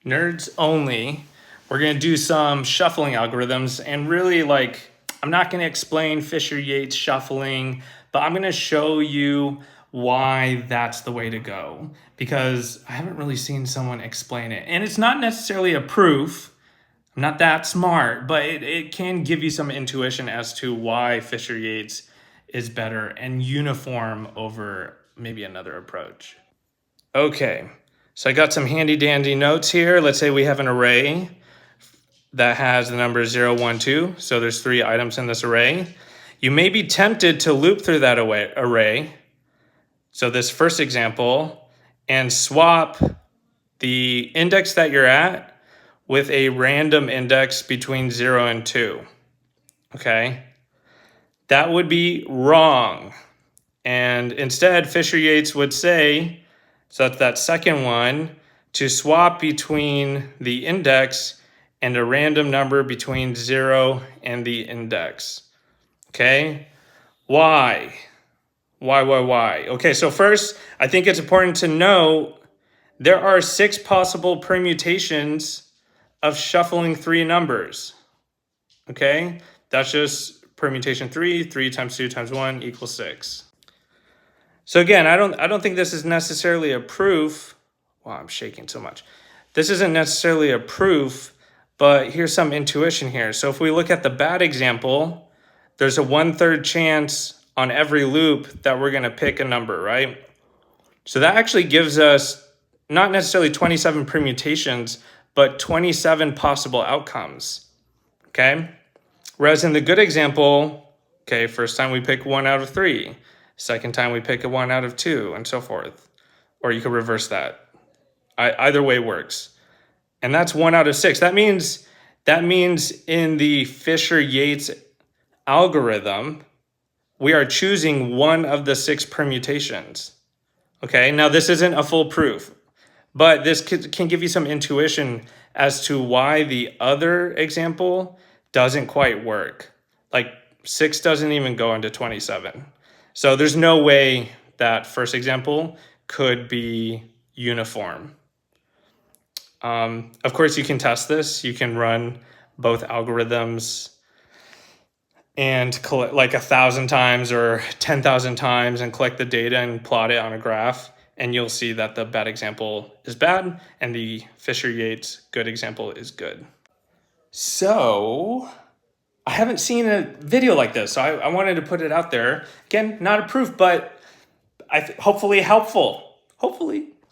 nerds only. We're gonna do some shuffling algorithms, and really, like, I'm not gonna explain Fisher-Yates shuffling, but I'm gonna show you why that's the way to go, because I haven't really seen someone explain it. And it's not necessarily a proof. I'm not that smart, but it can give you some intuition as to why Fisher-Yates is better and uniform over maybe another approach. Okay, so I got some handy dandy notes here. Let's say we have an array that has the number 0, 1, 2. So there's 3 items in this array. You may be tempted to loop through that array. So this first example, and swap the index that you're at with a random index between 0 and 2. Okay, that would be wrong. And instead, Fisher-Yates would say, so that's that second one, to swap between the index and a random number between 0 and the index. Okay, why? Why? Okay, so first, I think it's important to know there are 6 possible permutations of shuffling 3 numbers. Okay, that's just permutation 3. 3 times 2 times 1 equals 6. So again, I don't think this is necessarily a proof. Wow, I'm shaking so much. This isn't necessarily a proof, but here's some intuition here. So if we look at the bad example, there's a 1/3 chance on every loop that we're gonna pick a number, right? So that actually gives us not necessarily 27 permutations, but 27 possible outcomes, okay? Whereas in the good example, okay, first time we pick 1 out of 3. Second time we pick a 1 out of 2, and so forth. Or you could reverse that. Either way works. And that's 1 out of 6. That means in the Fisher-Yates algorithm, we are choosing one of the 6 permutations. Okay, now this isn't a full proof, but this can give you some intuition as to why the other example doesn't quite work. Like 6 doesn't even go into 27. So there's no way that first example could be uniform. Of course, you can test this. You can run both algorithms and collect like 1,000 times or 10,000 times and collect the data and plot it on a graph. And you'll see that the bad example is bad and the Fisher-Yates good example is good. So I haven't seen a video like this, so I wanted to put it out there. Again, not a proof, but hopefully helpful. Hopefully.